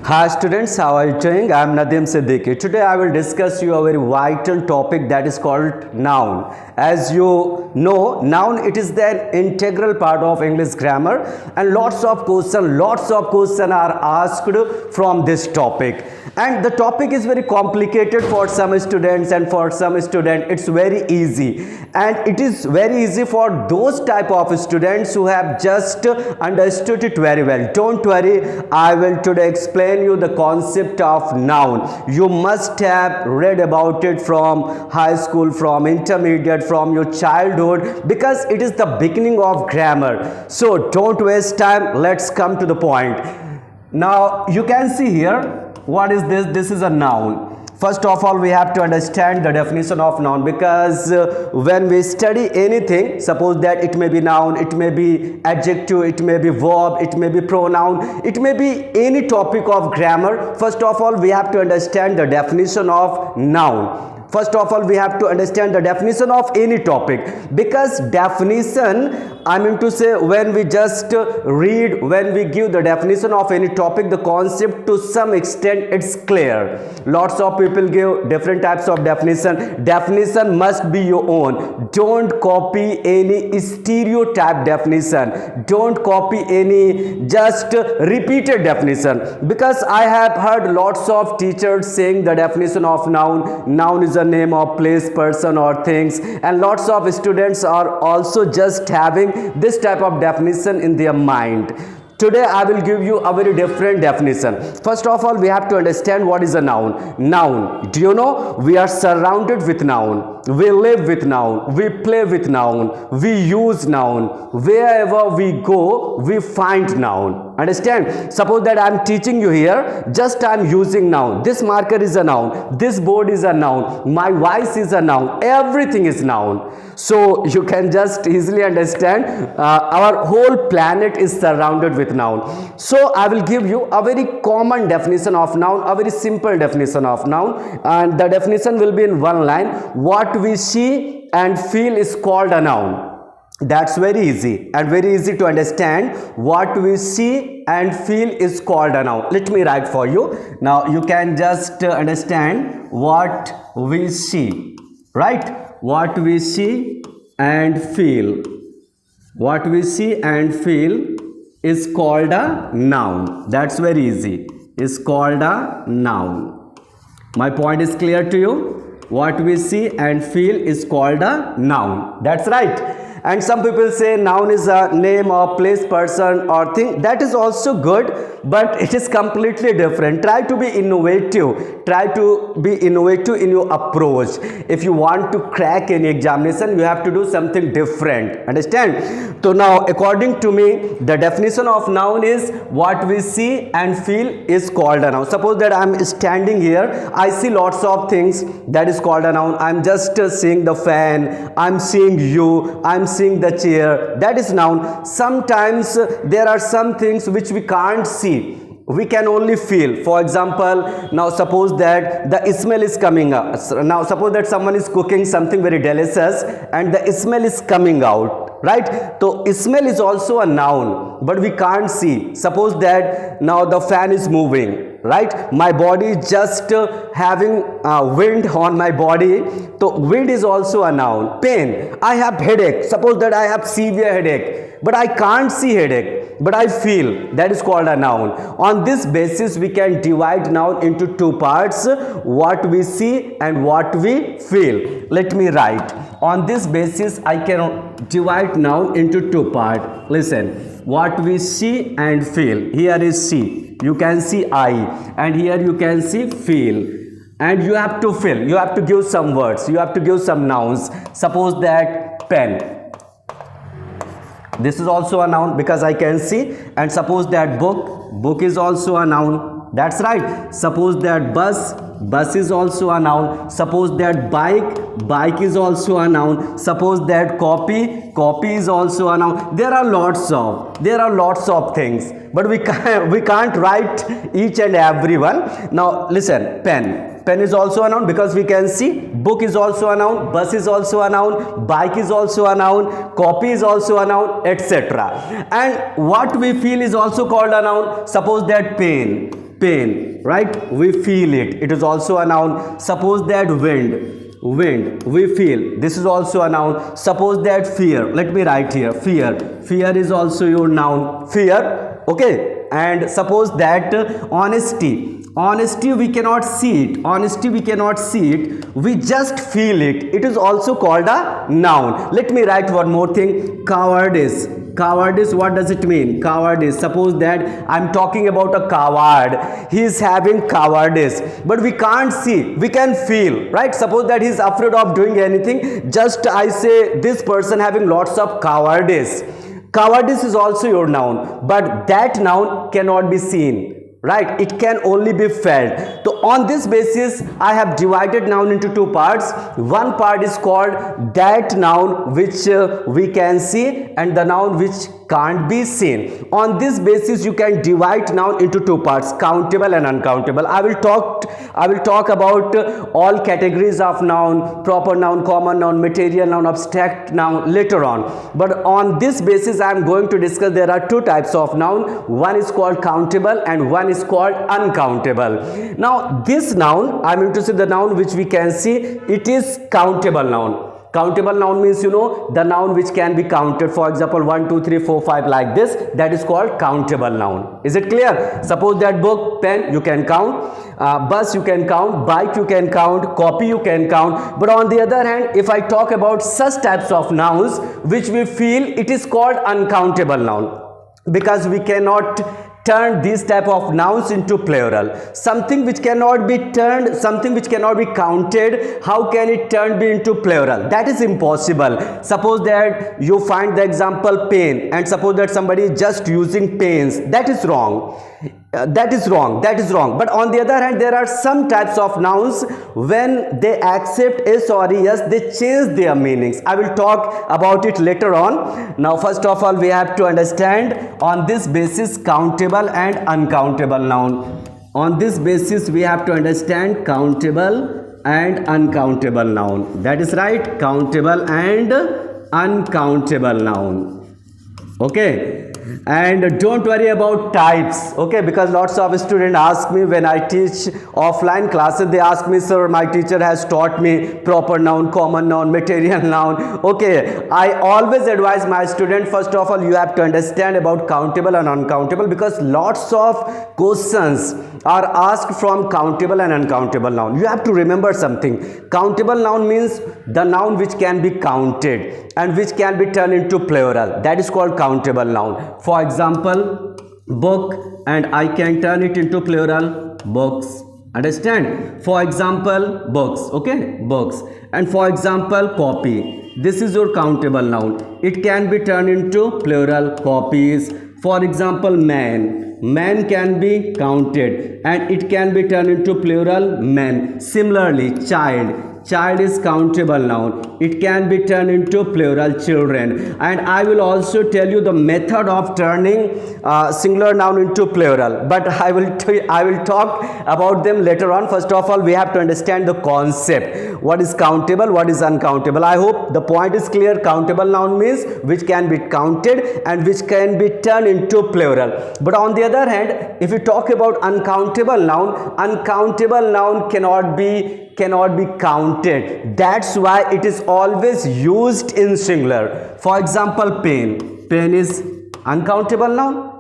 Hi students, how are you doing? I am Nadim Siddiqui. Today I will discuss you a very vital topic that is called noun. As you know, noun it is the integral part of English grammar and lots of questions are asked from this topic. And the topic is very complicated for some students and for some students it's very easy. And it is very easy for those type of students who have just understood it very well. Don't worry, I will today explain you the concept of noun. You must have read about it from high school, from intermediate, from your childhood, because it is the beginning of grammar. So don't waste time, let's come to the point. Now you can see here, what is this? This is a noun. First of all, we have to understand the definition of noun, because when we study anything, suppose that it may be noun, it may be adjective, it may be verb, it may be pronoun, it may be any topic of grammar. First of all, we have to understand the definition of noun. First of all, we have to understand the definition of any topic, because definition, I mean to say, when we just read, when we give the definition of any topic, the concept to some extent it's clear. Lots of people give different types of definition. Definition must be your own. Don't copy any stereotype definition. Don't copy any just repeated definition, because I have heard lots of teachers saying the definition of noun. Noun is a name of place, person or things, and lots of students are also just having this type of definition in their mind. Today I will give you a very different definition. First of all, we have to understand what is a noun. Noun, do you know, we are surrounded with noun, we live with noun, we play with noun, we use noun, wherever we go we find noun. Understand? Suppose that I am teaching you here, just I am using noun. This marker is a noun, this board is a noun, my voice is a noun, everything is noun. So you can just easily understand our whole planet is surrounded with noun. So I will give you a very common definition of noun, a very simple definition of noun, and the definition will be in one line. What we see and feel is called a noun. That's very easy and very easy to understand. What we see and feel is called a noun. Let me write for you. Now you can just understand what we see, right? What we see and feel. What we see and feel is called a noun. That's very easy. Is called a noun. My point is clear to you? What we see and feel is called a noun. That's right. And some people say noun is a name or place, person or thing. That is also good, but it is completely different. Try to be innovative. Try to be innovative in your approach. If you want to crack any examination, you have to do something different. Understand? So now, according to me, the definition of noun is what we see and feel is called a noun. Suppose that I am standing here, I see lots of things, that is called a noun. I am just seeing the fan, I am seeing you, I am seeing the chair, that is noun. Sometimes there are some things which we can't see, we can only feel. For example, now suppose that the smell is coming up. Now suppose that someone is cooking something very delicious and the smell is coming out, right? So smell is also a noun, but we can't see. Suppose that now the fan is moving, right? My body is just having wind on my body. So wind is also a noun. Pain, I have headache. Suppose that I have severe headache, but I can't see headache, but I feel. That is called a noun. On this basis, we can divide noun into two parts, what we see and what we feel. Let me write. On this basis, I can divide noun into two parts. Listen, what we see and feel. Here is see. You can see I, and here you can see feel. And you have to fill. You have to give some words. You have to give some nouns. Suppose that pen. This is also a noun because I can see. And suppose that book. Book is also a noun. That's right. Suppose that bus. Bus is also a noun. Suppose that bike. Bike is also a noun. Suppose that copy. Copy is also a noun. There are lots of things, but we can't write each and every one. Now listen, pen. Pen is also a noun because we can see. Book is also a noun. Bus is also a noun. Bike is also a noun. Copy is also a noun, etc. And what we feel is also called a noun. Suppose that pain. pain, right? We feel it. It is also a noun. Suppose that wind, we feel. This is also a noun. Suppose that fear. Let me write here. Fear is also your noun. Fear, okay? And suppose that honesty. Honesty, we cannot see it. Honesty, we cannot see it. We just feel it. It is also called a noun. Let me write one more thing. Cowardice. Cowardice, what does it mean? Cowardice. Suppose that I'm talking about a coward. He is having cowardice, but we can't see. We can feel, right? Suppose that he is afraid of doing anything. Just I say this person having lots of cowardice. Cowardice is also your noun, but that noun cannot be seen. Right, it can only be felt. So on this basis I have divided noun into two parts. One part is called that noun which we can see, and the noun which can't be seen. On this basis you can divide noun into two parts, countable and uncountable. I will talk about all categories of noun, proper noun, common noun, material noun, abstract noun later on. But on this basis I am going to discuss there are two types of noun. One is called countable and one is called uncountable. Now this noun, I am going to say the noun which we can see, it is countable noun. Countable noun means, you know, the noun which can be counted. For example, 1 2 3 4 5 like this, that is called countable noun. Is it clear? Suppose that book, pen, you can count, bus you can count, bike you can count, copy you can count. But on the other hand, if I talk about such types of nouns which we feel, it is called uncountable noun, because we cannot turn these type of nouns into plural. Something which cannot be turned, something which cannot be counted, how can it turn be into plural? That is impossible. Suppose that you find the example pain, and suppose that somebody is just using pains. That is wrong. That is wrong. But on the other hand, there are some types of nouns, when they accept yes or yes, they change their meanings. I will talk about it later on. Now first of all, we have to understand on this basis countable and uncountable noun. On this basis we have to understand countable and uncountable noun. That is right, countable and uncountable noun. Okay. And don't worry about types, okay, because lots of students ask me when I teach offline classes, they ask me, sir, my teacher has taught me proper noun, common noun, material noun. Okay, I always advise my student, first of all, you have to understand about countable and uncountable, because lots of questions are asked from countable and uncountable noun. You have to remember something. Countable noun means the noun which can be counted and which can be turned into plural. That is called countable noun. For example, book, and I can turn it into plural, books. Understand? For example, books, okay, books. And for example, copy. This is your countable noun. It can be turned into plural, copies. For example, man. Man can be counted and it can be turned into plural, men. Similarly, child. Child is countable noun. It can be turned into plural, children. And I will also tell you the method of turning singular noun into plural. But I will talk about them later on. First of all, we have to understand the concept. What is countable? What is uncountable? I hope the point is clear. Countable noun means which can be counted and which can be turned into plural. But on the other hand, if we talk about uncountable noun cannot be counted. That's why it is always used in singular. For example, pain. Pain is uncountable noun,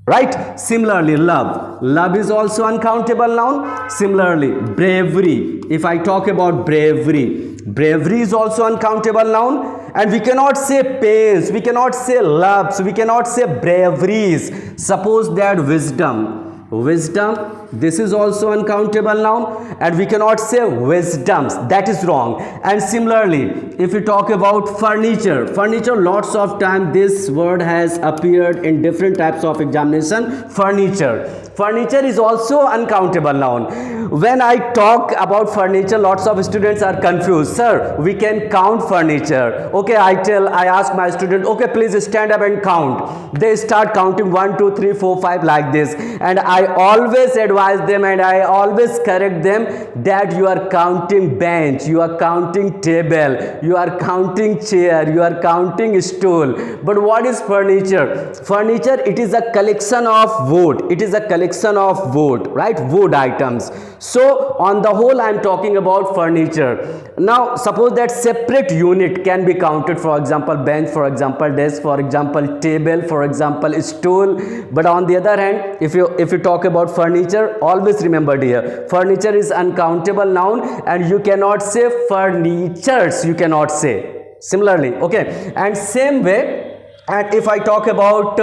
right? Similarly, love is also uncountable noun. Similarly, bravery. If I talk about bravery is also uncountable noun. And we cannot say pains, we cannot say loves, we cannot say braveries. Suppose that wisdom, this is also uncountable noun, and we cannot say wisdoms. That is wrong. And similarly, if we talk about furniture, lots of time this word has appeared in different types of examination. Furniture is also uncountable noun. When I talk about furniture, lots of students are confused. Sir, we can count furniture. Okay, I ask my student, okay, please stand up and count. They start counting 1 2 3 4 5 like this, and I always advise them and I always correct them that you are counting bench, you are counting table, you are counting chair, you are counting stool. But what is furniture? Furniture, it is a collection of wood. It is a collection collection of wood, right? Wood items. So on the whole I am talking about furniture. Now suppose that separate unit can be counted, for example bench, for example desk, for example table, for example stool. But on the other hand, if you talk about furniture, always remember dear, furniture is uncountable noun and you cannot say furnitures, you cannot say. Similarly, okay, and same way, and if I talk about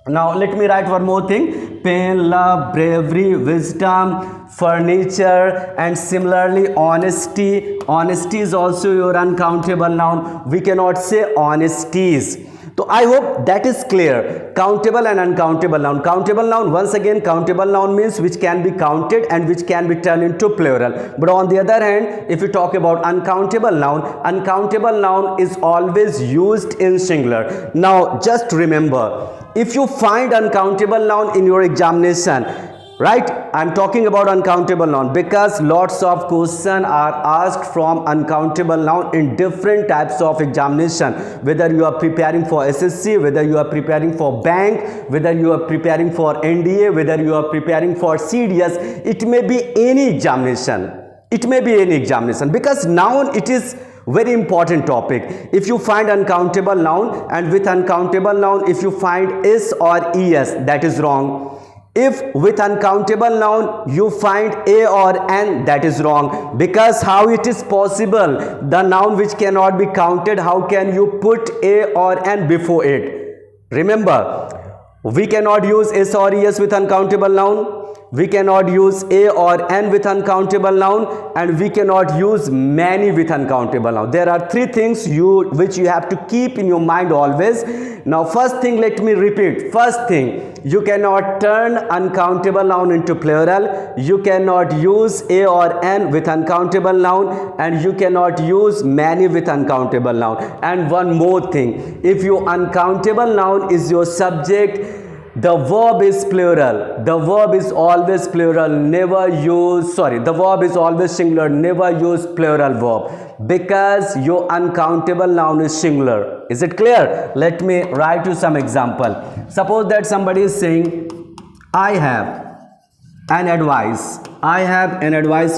now let me write one more thing: pain, love, bravery, wisdom, furniture, and similarly honesty. Honesty is also your uncountable noun. We cannot say honesties. So I hope that is clear. Countable and uncountable noun. Countable noun, once again, countable noun means which can be counted and which can be turned into plural. But on the other hand, if you talk about uncountable noun is always used in singular. Now just remember, if you find uncountable noun in your examination, right, I'm talking about uncountable noun because lots of questions are asked from uncountable noun in different types of examination, whether you are preparing for SSC, whether you are preparing for bank, whether you are preparing for NDA, whether you are preparing for CDS. It may be any examination, because noun, it is very important topic. If you find uncountable noun, and with uncountable noun if you find s or es, that is wrong. If with uncountable noun you find a or n, that is wrong, because how it is possible, the noun which cannot be counted, how can you put a or n before it? Remember, we cannot use s or es with uncountable noun, we cannot use a or n with uncountable noun, and we cannot use many with uncountable noun. There are three things which you have to keep in your mind always. Now first thing, let me repeat. First thing, you cannot turn uncountable noun into plural, you cannot use a or n with uncountable noun, and you cannot use many with uncountable noun. And one more thing, if your uncountable noun is your subject, the verb is plural, the verb is always plural, never use, the verb is always singular, never use plural verb, because your uncountable noun is singular. Is it clear? Let me write you some example. Suppose that somebody is saying, I have an advice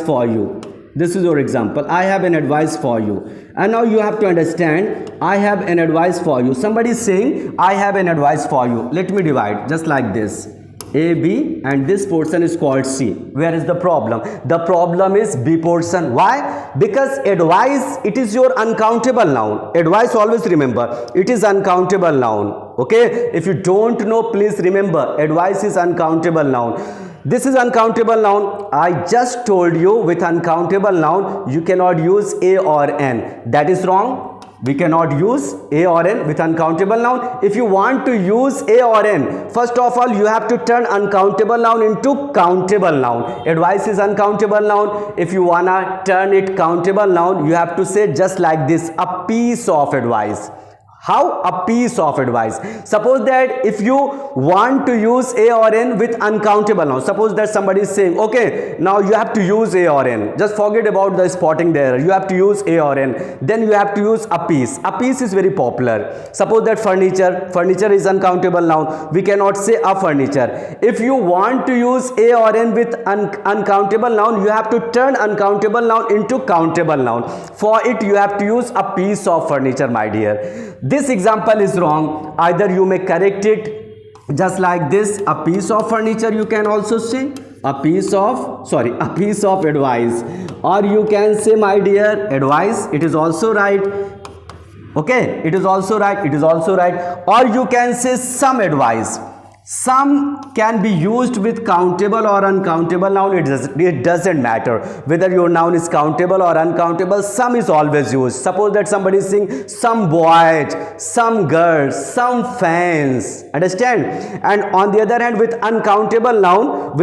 for you. This is your example. I have an advice for you. And now you have to understand, I have an advice for you. Somebody is saying, I have an advice for you. Let me divide just like this. A, B, and this portion is called C. Where is the problem? The problem is B portion. Why? Because advice, it is your uncountable noun. Advice, always remember, it is uncountable noun. Okay? If you don't know, please remember, advice is uncountable noun. This is uncountable noun. I just told you, with uncountable noun you cannot use a or n. That is wrong. We cannot use a or n with uncountable noun. If you want to use a or n, first of all you have to turn uncountable noun into countable noun. Advice is uncountable noun. If you wanna turn it countable noun, you have to say just like this, a piece of advice. How? A piece of advice. Suppose that if you want to use a or n with uncountable noun, suppose that somebody is saying, okay, now you have to use a or n. Just forget about the spotting there. You have to use a or n. Then you have to use a piece. A piece is very popular. Suppose that furniture is uncountable noun. We cannot say a furniture. If you want to use a or n with uncountable noun, you have to turn uncountable noun into countable noun. For it, you have to use a piece of furniture, my dear. This example is wrong. Either you may correct it just like this, a piece of furniture, you can also say a piece of advice, or you can say, my dear, advice, it is also right. Okay, it is also right, or you can say some advice. Some can be used with countable or uncountable noun. It doesn't matter whether your noun is countable or uncountable. Some is always used. Suppose that somebody is saying some boys, some girls, some fans. Understand? And on the other hand, with uncountable noun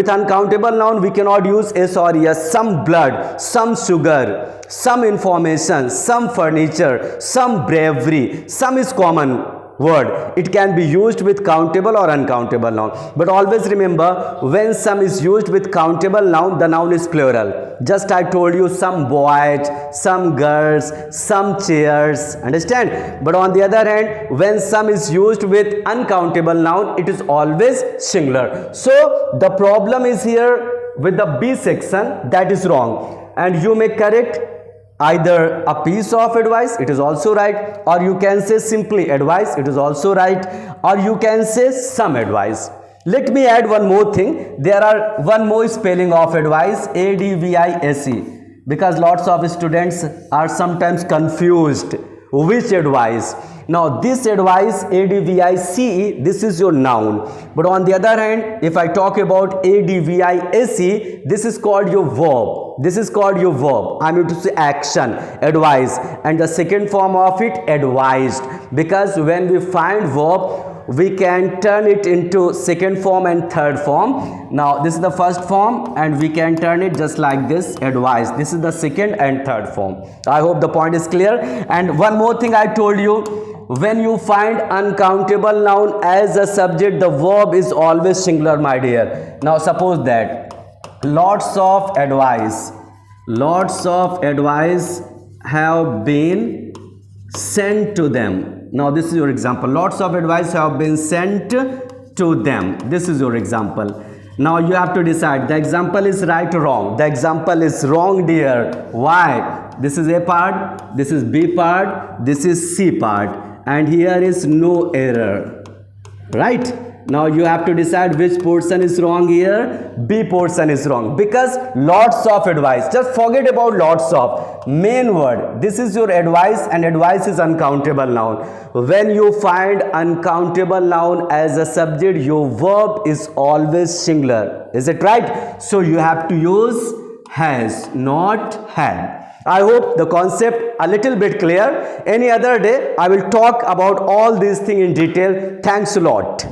we cannot use s or es. Some blood, some sugar, some information, some furniture, some bravery. Some is common. word. It can be used with countable or uncountable noun. But always remember, when some is used with countable noun, the noun is plural. Just I told you some boys, some girls, some chairs. Understand? But on the other hand, when some is used with uncountable noun, it is always singular. So the problem is here with the B section, that is wrong. And you may correct either a piece of advice, it is also right, or you can say simply advice, it is also right, or you can say some advice. Let me add one more thing. There are one more spelling of advice, ADVICE, because lots of students are sometimes confused which advice. Now this advice, ADVICE, this is your noun. But on the other hand, if I talk about ADVIAC, this is called your verb. This is called your verb. I mean to say action, advice, and the second form of it, advised. Because when we find verb, we can turn it into second form and third form. Now this is the first form and we can turn it just like this, advised. This is the second and third form. I hope the point is clear. And one more thing I told you, when you find uncountable noun as a subject, the verb is always singular, my dear. Now suppose that lots of advice have been sent to them. Now this is your example. Lots of advice have been sent to them. This is your example. Now you have to decide the example is right or wrong. The example is wrong, dear. Why? This is A part, this is B part, this is C part, and here is no error. Right? Now you have to decide which portion is wrong here. B portion is wrong, because lots of advice. Just forget about lots of. Main word. This is your advice, and advice is uncountable noun. When you find uncountable noun as a subject, your verb is always singular. Is it right? So you have to use has, not had. I hope the concept a little bit clear. Any other day I will talk about all these things in detail. Thanks a lot.